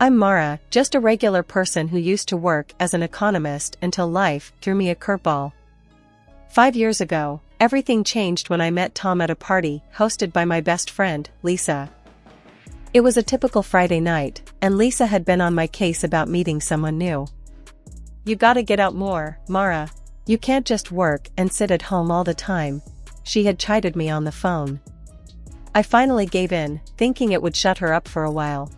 I'm Mara, just a regular person who used to work as an economist until life threw me a curveball. 5 years ago, everything changed when I met Tom at a party hosted by my best friend, Lisa. It was a typical Friday night, and Lisa had been on my case about meeting someone new. "You gotta get out more, Mara. You can't just work and sit at home all the time," she had chided me on the phone. I finally gave in, thinking it would shut her up for a while.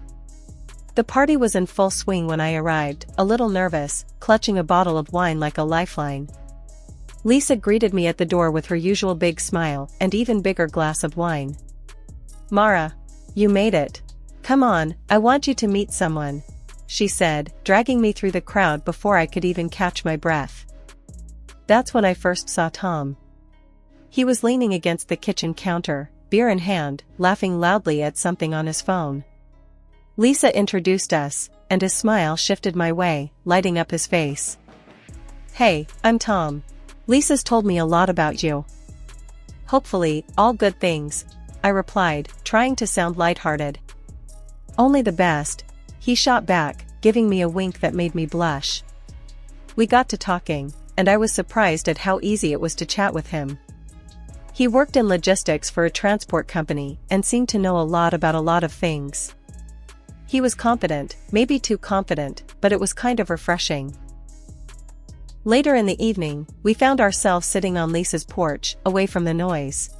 The party was in full swing when I arrived, a little nervous, clutching a bottle of wine like a lifeline. Lisa greeted me at the door with her usual big smile and even bigger glass of wine. "Mara, you made it. Come on, I want you to meet someone," she said, dragging me through the crowd before I could even catch my breath. That's when I first saw Tom. He was leaning against the kitchen counter, beer in hand, laughing loudly at something on his phone. Lisa introduced us, and his smile shifted my way, lighting up his face. "Hey, I'm Tom. Lisa's told me a lot about you." "Hopefully, all good things," I replied, trying to sound lighthearted. "Only the best," he shot back, giving me a wink that made me blush. We got to talking, and I was surprised at how easy it was to chat with him. He worked in logistics for a transport company and seemed to know a lot about a lot of things. He was confident, maybe too confident, but it was kind of refreshing. Later in the evening, we found ourselves sitting on Lisa's porch, away from the noise.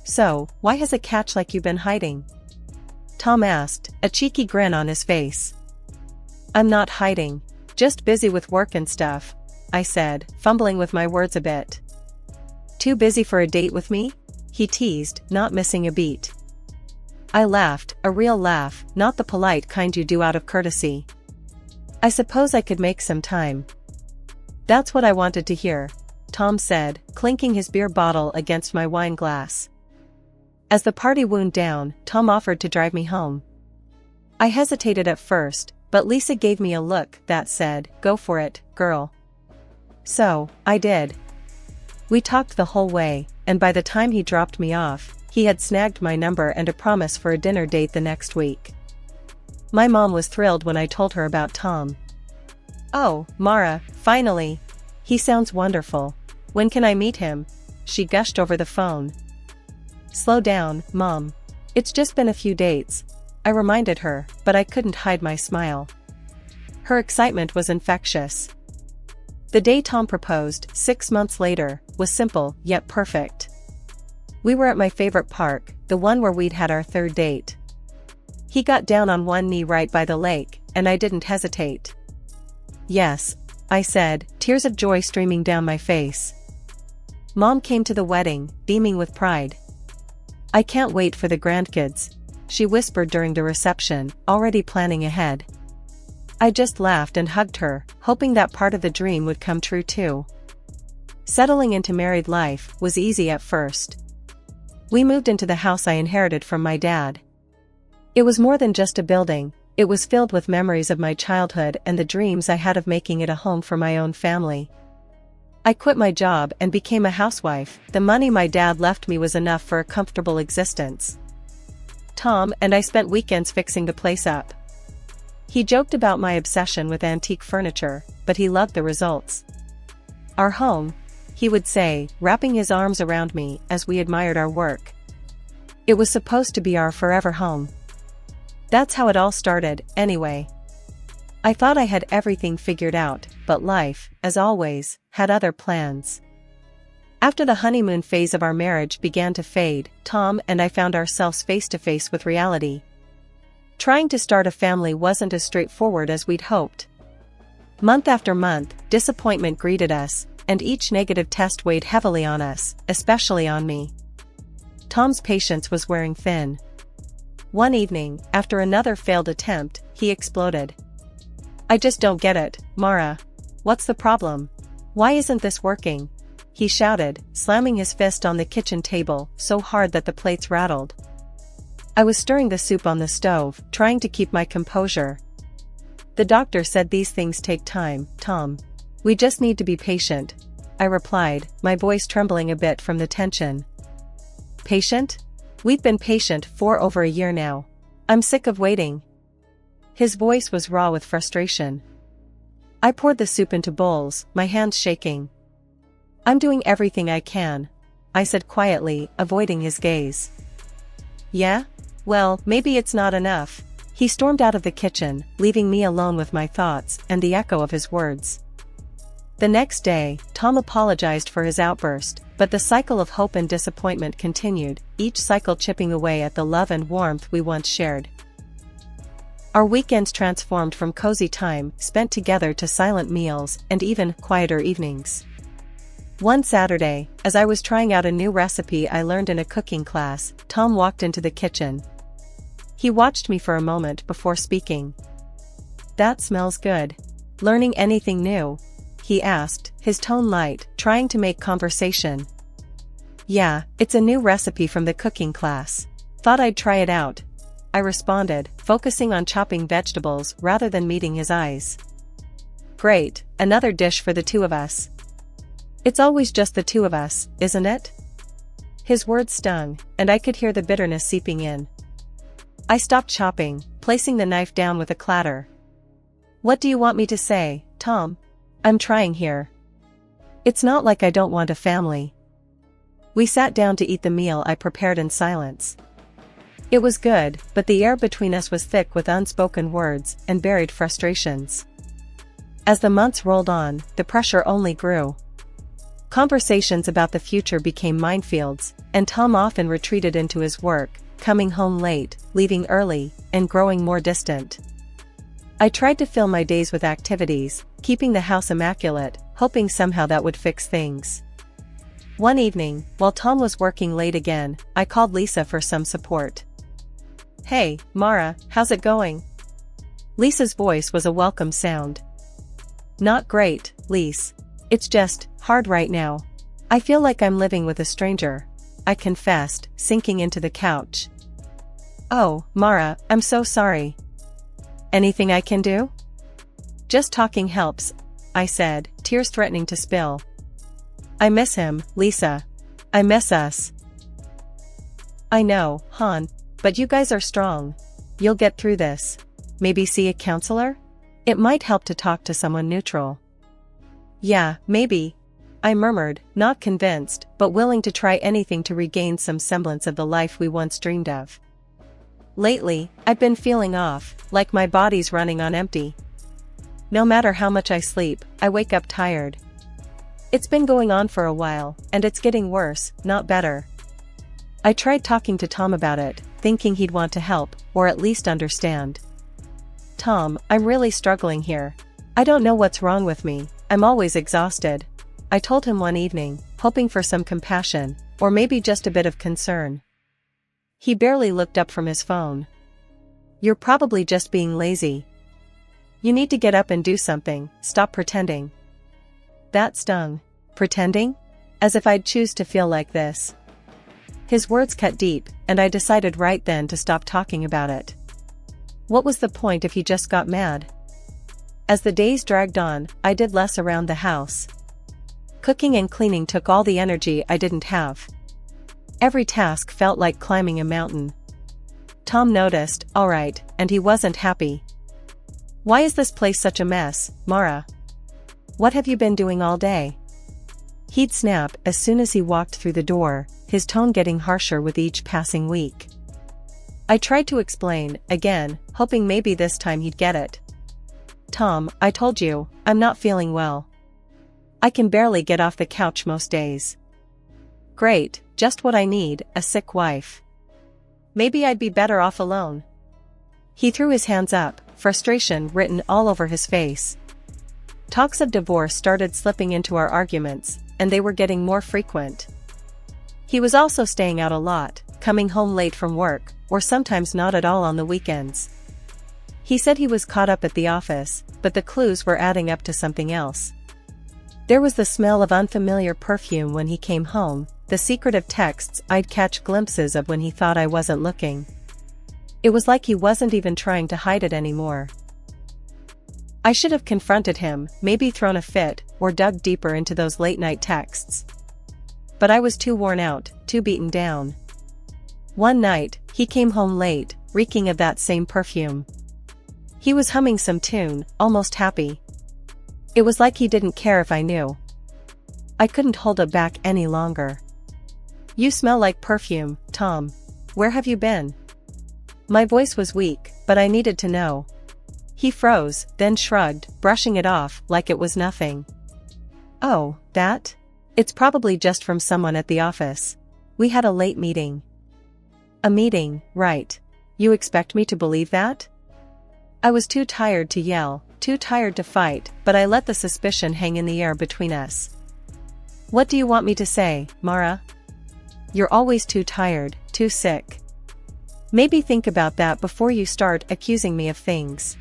"So, why has a catch like you been hiding?" Tom asked, a cheeky grin on his face. "I'm not hiding, just busy with work and stuff," I said, fumbling with my words a bit. "Too busy for a date with me?" he teased, not missing a beat. I laughed, a real laugh, not the polite kind you do out of courtesy. "I suppose I could make some time." "That's what I wanted to hear," Tom said, clinking his beer bottle against my wine glass. As the party wound down, Tom offered to drive me home. I hesitated at first, but Lisa gave me a look that said, "Go for it, girl." So, I did. We talked the whole way, and by the time he dropped me off, he had snagged my number and a promise for a dinner date the next week. My mom was thrilled when I told her about Tom. "Oh, Mara, finally. He sounds wonderful. When can I meet him?" she gushed over the phone. "Slow down, Mom. It's just been a few dates," I reminded her, but I couldn't hide my smile. Her excitement was infectious. The day Tom proposed, 6 months later, was simple, yet perfect. We were at my favorite park, the one where we'd had our third date. He got down on one knee right by the lake, and I didn't hesitate. "Yes," I said, tears of joy streaming down my face. Mom came to the wedding, beaming with pride. "I can't wait for the grandkids," she whispered during the reception, already planning ahead. I just laughed and hugged her, hoping that part of the dream would come true too. Settling into married life was easy at first. We moved into the house I inherited from my dad. It was more than just a building, it was filled with memories of my childhood and the dreams I had of making it a home for my own family. I quit my job and became a housewife. The money my dad left me was enough for a comfortable existence. Tom and I spent weekends fixing the place up. He joked about my obsession with antique furniture, but he loved the results. "Our home," he would say, wrapping his arms around me as we admired our work. "It was supposed to be our forever home." That's how it all started, anyway. I thought I had everything figured out, but life, as always, had other plans. After the honeymoon phase of our marriage began to fade, Tom and I found ourselves face to face with reality. Trying to start a family wasn't as straightforward as we'd hoped. Month after month, disappointment greeted us, and each negative test weighed heavily on us, especially on me. Tom's patience was wearing thin. One evening, after another failed attempt, he exploded. "I just don't get it, Mara. What's the problem? Why isn't this working?" he shouted, slamming his fist on the kitchen table so hard that the plates rattled. I was stirring the soup on the stove, trying to keep my composure. "The doctor said these things take time, Tom. We just need to be patient," I replied, my voice trembling a bit from the tension. "Patient? We've been patient for over a year now. I'm sick of waiting." His voice was raw with frustration. I poured the soup into bowls, my hands shaking. "I'm doing everything I can," I said quietly, avoiding his gaze. "Yeah? Well, maybe it's not enough." He stormed out of the kitchen, leaving me alone with my thoughts and the echo of his words. The next day, Tom apologized for his outburst, but the cycle of hope and disappointment continued, each cycle chipping away at the love and warmth we once shared. Our weekends transformed from cozy time spent together to silent meals and even quieter evenings. One Saturday, as I was trying out a new recipe I learned in a cooking class, Tom walked into the kitchen. He watched me for a moment before speaking. "That smells good. Learning anything new?" he asked, his tone light, trying to make conversation. "Yeah, it's a new recipe from the cooking class. Thought I'd try it out," I responded, focusing on chopping vegetables rather than meeting his eyes. "Great, another dish for the two of us." "It's always just the two of us, isn't it?" His words stung, and I could hear the bitterness seeping in. I stopped chopping, placing the knife down with a clatter. "What do you want me to say, Tom? I'm trying here. It's not like I don't want a family." We sat down to eat the meal I prepared in silence. It was good, but the air between us was thick with unspoken words and buried frustrations. As the months rolled on, the pressure only grew. Conversations about the future became minefields, and Tom often retreated into his work, coming home late, leaving early, and growing more distant. I tried to fill my days with activities, keeping the house immaculate, hoping somehow that would fix things. One evening, while Tom was working late again, I called Lisa for some support. "Hey, Mara, how's it going?" Lisa's voice was a welcome sound. "Not great, Lise. It's just hard right now. I feel like I'm living with a stranger," I confessed, sinking into the couch. "Oh, Mara, I'm so sorry. Anything I can do?" "Just talking helps," I said, tears threatening to spill. "I miss him, Lisa. I miss us." "I know, hon, but you guys are strong. You'll get through this. Maybe see a counselor? It might help to talk to someone neutral." "Yeah, maybe," I murmured, not convinced, but willing to try anything to regain some semblance of the life we once dreamed of. Lately, I've been feeling off, like my body's running on empty. No matter how much I sleep, I wake up tired. It's been going on for a while, and it's getting worse, not better. I tried talking to Tom about it, thinking he'd want to help, or at least understand. "Tom, I'm really struggling here. I don't know what's wrong with me, I'm always exhausted," I told him one evening, hoping for some compassion, or maybe just a bit of concern. He barely looked up from his phone. "You're probably just being lazy. You need to get up and do something, stop pretending." That stung. Pretending? As if I'd choose to feel like this. His words cut deep, and I decided right then to stop talking about it. What was the point if he just got mad? As the days dragged on, I did less around the house. Cooking and cleaning took all the energy I didn't have. Every task felt like climbing a mountain. Tom noticed, all right, and he wasn't happy. "Why is this place such a mess, Mara? What have you been doing all day?" He'd snap as soon as he walked through the door, his tone getting harsher with each passing week. I tried to explain, again, hoping maybe this time he'd get it. "Tom, I told you, I'm not feeling well. I can barely get off the couch most days." "Great, just what I need, a sick wife. Maybe I'd be better off alone." He threw his hands up, frustration written all over his face. Talks of divorce started slipping into our arguments, and they were getting more frequent. He was also staying out a lot, coming home late from work, or sometimes not at all on the weekends. He said he was caught up at the office, but the clues were adding up to something else. There was the smell of unfamiliar perfume when he came home, the secretive texts I'd catch glimpses of when he thought I wasn't looking. It was like he wasn't even trying to hide it anymore. I should have confronted him, maybe thrown a fit, or dug deeper into those late-night texts. But I was too worn out, too beaten down. One night, he came home late, reeking of that same perfume. He was humming some tune, almost happy. It was like he didn't care if I knew. I couldn't hold it back any longer. "You smell like perfume, Tom. Where have you been?" My voice was weak, but I needed to know. He froze, then shrugged, brushing it off like it was nothing. "Oh, that? It's probably just from someone at the office. We had a late meeting." "A meeting, right. You expect me to believe that?" I was too tired to yell, too tired to fight, but I let the suspicion hang in the air between us. "What do you want me to say, Mara?" "You're always too tired, too sick. Maybe think about that before you start accusing me of things."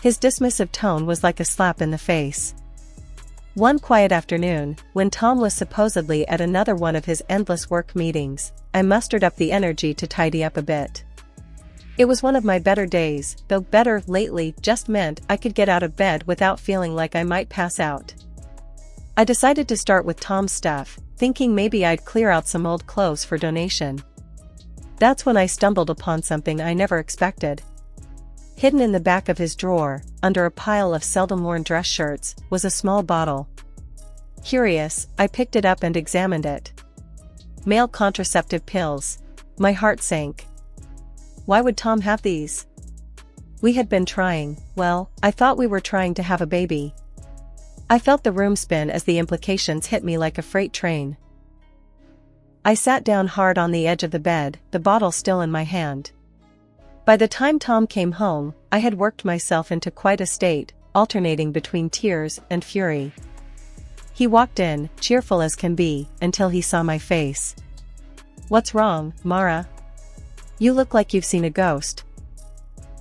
His dismissive tone was like a slap in the face. One quiet afternoon, when Tom was supposedly at another one of his endless work meetings, I mustered up the energy to tidy up a bit. It was one of my better days, though better lately just meant I could get out of bed without feeling like I might pass out. I decided to start with Tom's stuff, thinking maybe I'd clear out some old clothes for donation. That's when I stumbled upon something I never expected. Hidden in the back of his drawer, under a pile of seldom-worn dress shirts, was a small bottle. Curious, I picked it up and examined it. Male contraceptive pills. My heart sank. Why would Tom have these? We had been trying, well, I thought we were trying to have a baby. I felt the room spin as the implications hit me like a freight train. I sat down hard on the edge of the bed, the bottle still in my hand. By the time Tom came home, I had worked myself into quite a state, alternating between tears and fury. He walked in, cheerful as can be, until he saw my face. "What's wrong, Mara? You look like you've seen a ghost."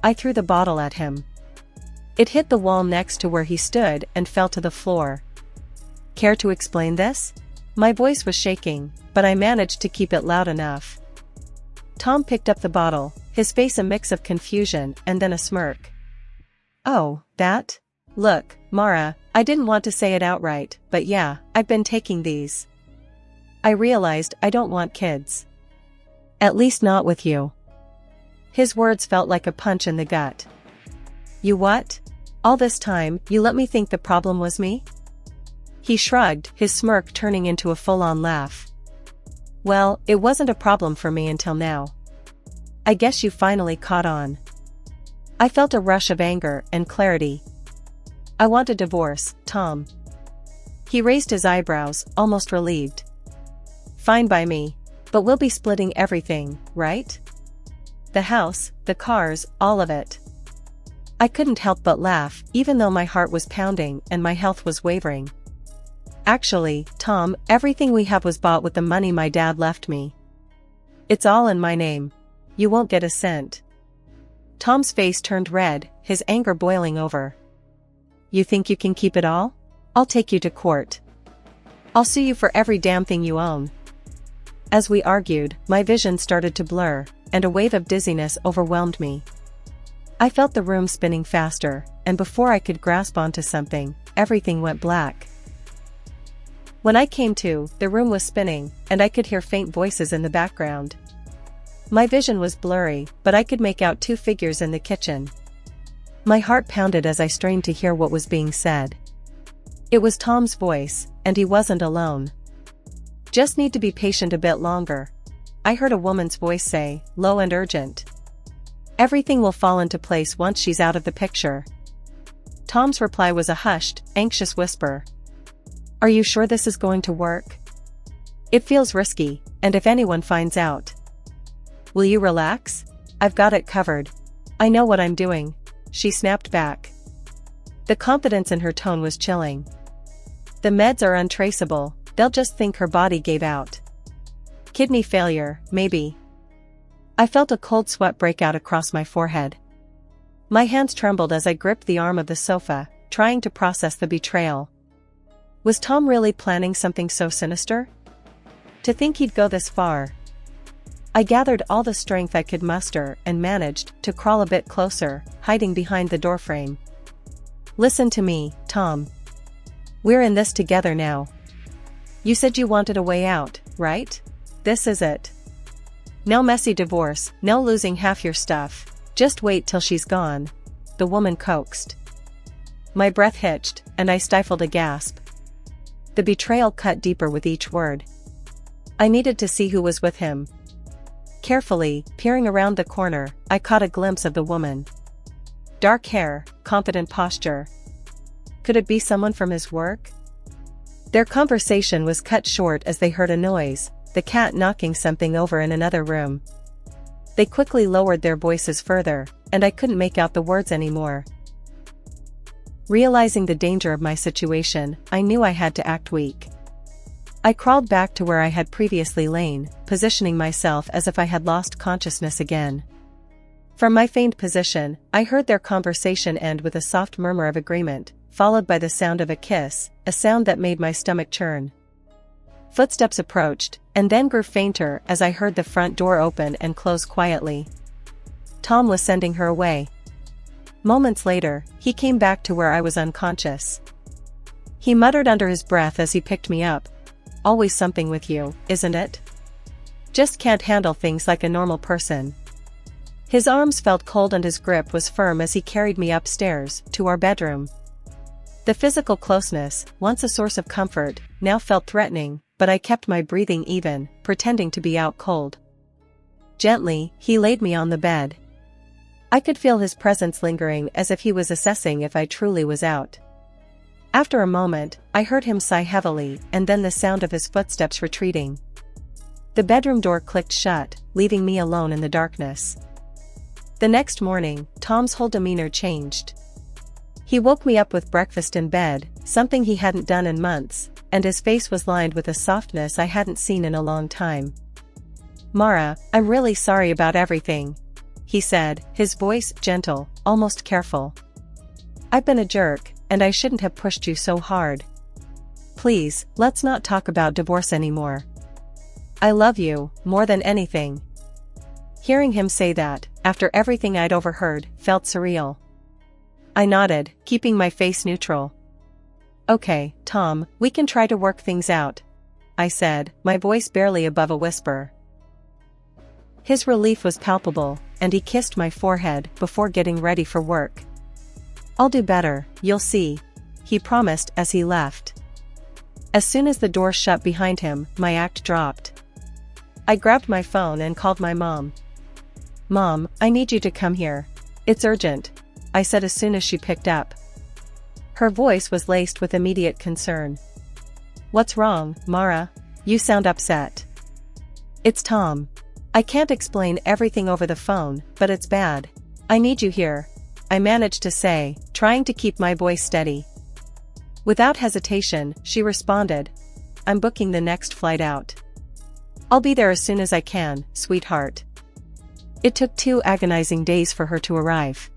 I threw the bottle at him. It hit the wall next to where he stood and fell to the floor. "Care to explain this?" My voice was shaking, but I managed to keep it loud enough. Tom picked up the bottle, his face a mix of confusion and then a smirk. "Oh, that? Look, Mara, I didn't want to say it outright, but yeah, I've been taking these. I realized I don't want kids. At least not with you." His words felt like a punch in the gut. "You what? All this time, you let me think the problem was me?" He shrugged, his smirk turning into a full-on laugh. "Well, it wasn't a problem for me until now. I guess you finally caught on." I felt a rush of anger and clarity. "I want a divorce, Tom." He raised his eyebrows, almost relieved. "Fine by me. But we'll be splitting everything, right? The house, the cars, all of it." I couldn't help but laugh, even though my heart was pounding and my health was wavering. "Actually, Tom, everything we have was bought with the money my dad left me. It's all in my name. You won't get a cent." Tom's face turned red, his anger boiling over. "You think you can keep it all? I'll take you to court. I'll sue you for every damn thing you own." As we argued, my vision started to blur, and a wave of dizziness overwhelmed me. I felt the room spinning faster, and before I could grasp onto something, everything went black. When I came to, the room was spinning, and I could hear faint voices in the background. My vision was blurry, but I could make out two figures in the kitchen. My heart pounded as I strained to hear what was being said. It was Tom's voice, and he wasn't alone. "Just need to be patient a bit longer," I heard a woman's voice say, low and urgent. "Everything will fall into place once she's out of the picture." Tom's reply was a hushed, anxious whisper. "Are you sure this is going to work? It feels risky, and if anyone finds out." "Will you relax? I've got it covered. I know what I'm doing," she snapped back. The confidence in her tone was chilling. "The meds are untraceable, they'll just think her body gave out. Kidney failure, maybe." I felt a cold sweat break out across my forehead. My hands trembled as I gripped the arm of the sofa, trying to process the betrayal. Was Tom really planning something so sinister? To think he'd go this far. I gathered all the strength I could muster and managed to crawl a bit closer, hiding behind the doorframe. "Listen to me, Tom. We're in this together now. You said you wanted a way out, right? This is it. No messy divorce, no losing half your stuff. Just wait till she's gone. The the woman coaxed. My breath hitched, and I stifled a gasp. The betrayal cut deeper with each word. I needed to see who was with him. Carefully, peering around the corner, I caught a glimpse of the woman. Dark hair, confident posture. Could it be someone from his work? Their conversation was cut short as they heard a noise, the cat knocking something over in another room. They quickly lowered their voices further, and I couldn't make out the words anymore. Realizing the danger of my situation, I knew I had to act weak. I crawled back to where I had previously lain, positioning myself as if I had lost consciousness again. From my feigned position, I heard their conversation end with a soft murmur of agreement, followed by the sound of a kiss, a sound that made my stomach churn. Footsteps approached, and then grew fainter as I heard the front door open and close quietly. Tom was sending her away. Moments later, he came back to where I was unconscious. He muttered under his breath as he picked me up. "Always something with you, isn't it? Just can't handle things like a normal person." His arms felt cold and his grip was firm as he carried me upstairs, to our bedroom. The physical closeness, once a source of comfort, now felt threatening, but I kept my breathing even, pretending to be out cold. Gently, he laid me on the bed. I could feel his presence lingering as if he was assessing if I truly was out. After a moment, I heard him sigh heavily and then the sound of his footsteps retreating. The bedroom door clicked shut, leaving me alone in the darkness. The next morning, Tom's whole demeanor changed. He woke me up with breakfast in bed, something he hadn't done in months, and his face was lined with a softness I hadn't seen in a long time. "Mara, I'm really sorry about everything," he said, his voice gentle, almost careful. "I've been a jerk, and I shouldn't have pushed you so hard. Please, let's not talk about divorce anymore. I love you, more than anything." Hearing him say that, after everything I'd overheard, felt surreal. I nodded, keeping my face neutral. "Okay, Tom, we can try to work things out," I said, my voice barely above a whisper. His relief was palpable, and he kissed my forehead before getting ready for work. "I'll do better, you'll see," he promised as he left. As soon as the door shut behind him, my act dropped. I grabbed my phone and called my mom. "Mom, I need you to come here. It's urgent," I said as soon as she picked up. Her voice was laced with immediate concern. "What's wrong, Mara? You sound upset." "It's Tom. I can't explain everything over the phone, but it's bad. I need you here," I managed to say, trying to keep my voice steady. Without hesitation, she responded, "I'm booking the next flight out. I'll be there as soon as I can, sweetheart." It took 2 agonizing days for her to arrive.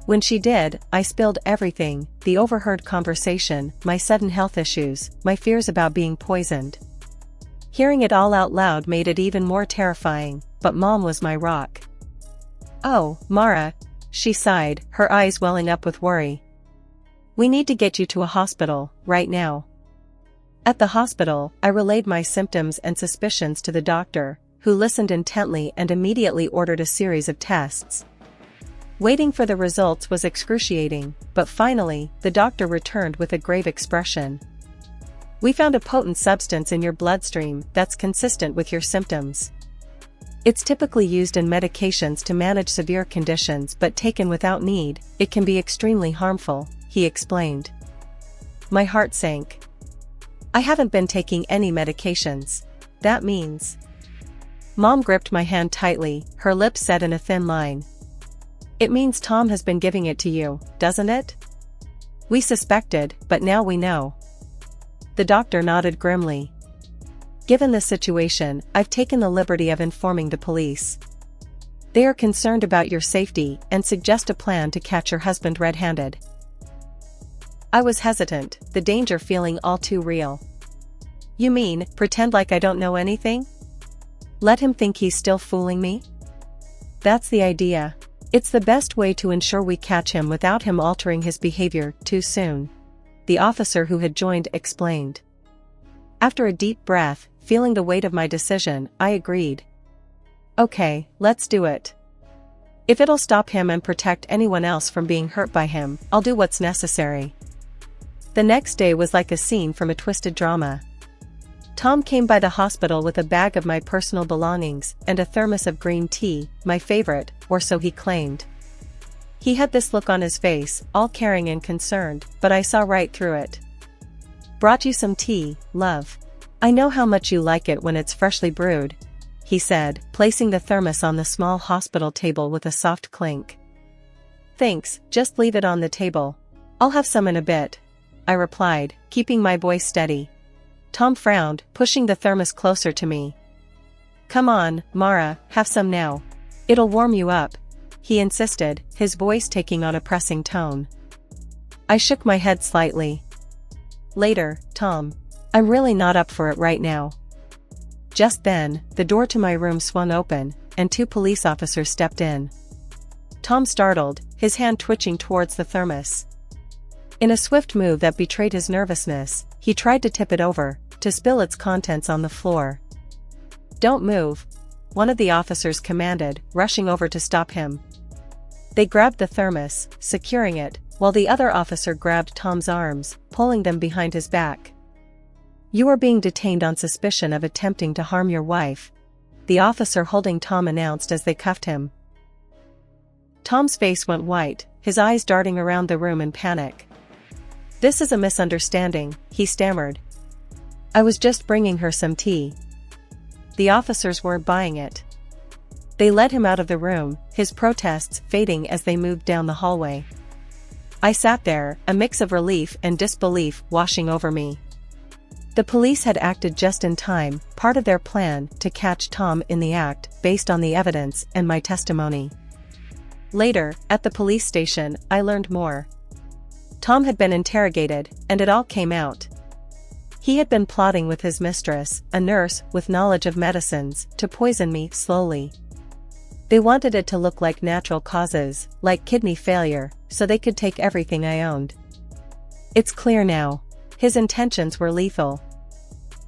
When she did, I spilled everything, the overheard conversation, my sudden health issues, my fears about being poisoned. Hearing it all out loud made it even more terrifying, but Mom was my rock. "Oh, Mara," she sighed, her eyes welling up with worry. "We need to get you to a hospital, right now." At the hospital, I relayed my symptoms and suspicions to the doctor, who listened intently and immediately ordered a series of tests. Waiting for the results was excruciating, but finally, the doctor returned with a grave expression. "We found a potent substance in your bloodstream that's consistent with your symptoms. It's typically used in medications to manage severe conditions, but taken without need, it can be extremely harmful," he explained. My heart sank. I haven't been taking any medications. That means... Mom gripped my hand tightly, her lips set in a thin line. "It means Tom has been giving it to you, doesn't it? We suspected, but now we know." The doctor nodded grimly. "Given the situation, I've taken the liberty of informing the police. They are concerned about your safety and suggest a plan to catch your husband red-handed." I was hesitant, the danger feeling all too real. "You mean, pretend like I don't know anything? Let him think he's still fooling me?" "That's the idea. It's the best way to ensure we catch him without him altering his behavior too soon," the officer who had joined explained. After a deep breath, feeling the weight of my decision, I agreed. "Okay, let's do it." If it'll stop him and protect anyone else from being hurt by him, I'll do what's necessary. The next day was like a scene from a twisted drama. Tom came by the hospital with a bag of my personal belongings and a thermos of green tea, my favorite, or so he claimed. He had this look on his face, all caring and concerned, but I saw right through it. "Brought you some tea, love. I know how much you like it when it's freshly brewed," he said, placing the thermos on the small hospital table with a soft clink. "Thanks, just leave it on the table. I'll have some in a bit," I replied, keeping my voice steady. Tom frowned, pushing the thermos closer to me. "Come on, Mara, have some now. It'll warm you up," he insisted, his voice taking on a pressing tone. I shook my head slightly. "Later, Tom. I'm really not up for it right now." Just then, the door to my room swung open, and 2 police officers stepped in. Tom startled, his hand twitching towards the thermos. In a swift move that betrayed his nervousness, he tried to tip it over, to spill its contents on the floor. "Don't move," one of the officers commanded, rushing over to stop him. They grabbed the thermos, securing it, while the other officer grabbed Tom's arms, pulling them behind his back. "You are being detained on suspicion of attempting to harm your wife," the officer holding Tom announced as they cuffed him. Tom's face went white, his eyes darting around the room in panic. "This is a misunderstanding," he stammered. "I was just bringing her some tea." The officers weren't buying it. They led him out of the room, his protests fading as they moved down the hallway. I sat there, a mix of relief and disbelief washing over me. The police had acted just in time, part of their plan to catch Tom in the act, based on the evidence and my testimony. Later, at the police station, I learned more. Tom had been interrogated, and it all came out. He had been plotting with his mistress, a nurse with knowledge of medicines, to poison me slowly. They wanted it to look like natural causes, like kidney failure, so they could take everything I owned. It's clear now. His intentions were lethal.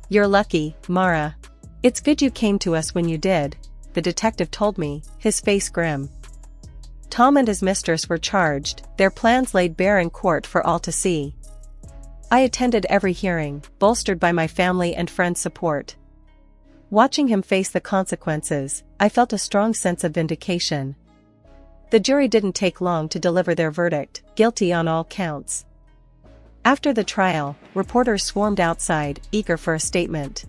"You're lucky, Mara. It's good you came to us when you did," the detective told me, his face grim. Tom and his mistress were charged, their plans laid bare in court for all to see. I attended every hearing, bolstered by my family and friends' support. Watching him face the consequences, I felt a strong sense of vindication. The jury didn't take long to deliver their verdict, guilty on all counts. After the trial, reporters swarmed outside, eager for a statement.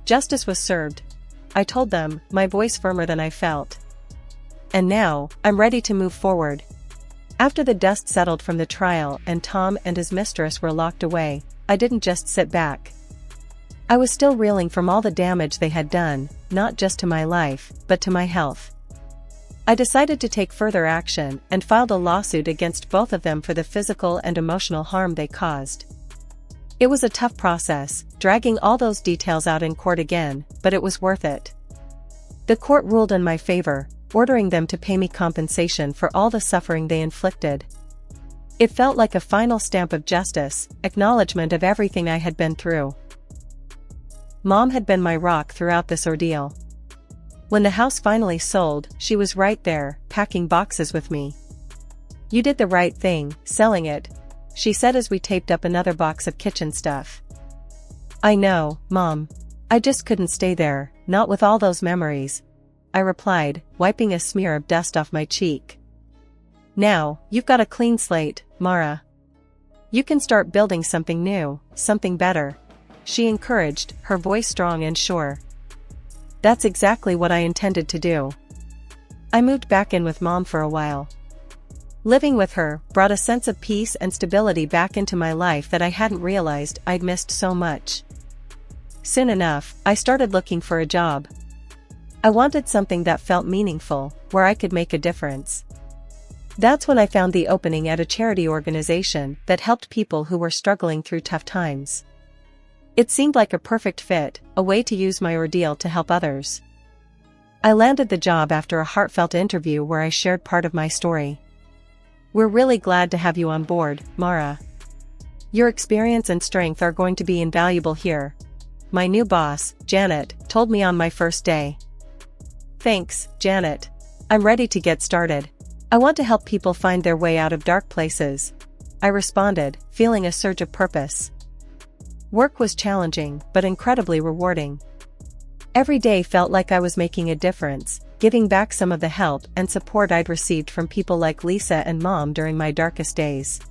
Justice was served, I told them, my voice firmer than I felt. And now, I'm ready to move forward. After the dust settled from the trial and Tom and his mistress were locked away, I didn't just sit back. I was still reeling from all the damage they had done, not just to my life, but to my health. I decided to take further action and filed a lawsuit against both of them for the physical and emotional harm they caused. It was a tough process, dragging all those details out in court again, but it was worth it. The court ruled in my favor, ordering them to pay me compensation for all the suffering they inflicted. It felt like a final stamp of justice, acknowledgement of everything I had been through. Mom had been my rock throughout this ordeal. When the house finally sold, she was right there, packing boxes with me. "You did the right thing, selling it," she said as we taped up another box of kitchen stuff. "I know, Mom. I just couldn't stay there, not with all those memories," I replied, wiping a smear of dust off my cheek. "Now, you've got a clean slate, Mara. You can start building something new, something better," she encouraged, her voice strong and sure. That's exactly what I intended to do. I moved back in with Mom for a while. Living with her brought a sense of peace and stability back into my life that I hadn't realized I'd missed so much. Soon enough, I started looking for a job. I wanted something that felt meaningful, where I could make a difference. That's when I found the opening at a charity organization that helped people who were struggling through tough times. It seemed like a perfect fit, a way to use my ordeal to help others. I landed the job after a heartfelt interview where I shared part of my story. "We're really glad to have you on board, Mara. Your experience and strength are going to be invaluable here," my new boss, Janet, told me on my first day. "Thanks, Janet. I'm ready to get started. I want to help people find their way out of dark places, I responded, feeling a surge of purpose. Work was challenging, but incredibly rewarding. Every day felt like I was making a difference, giving back some of the help and support I'd received from people like Lisa and Mom during my darkest days.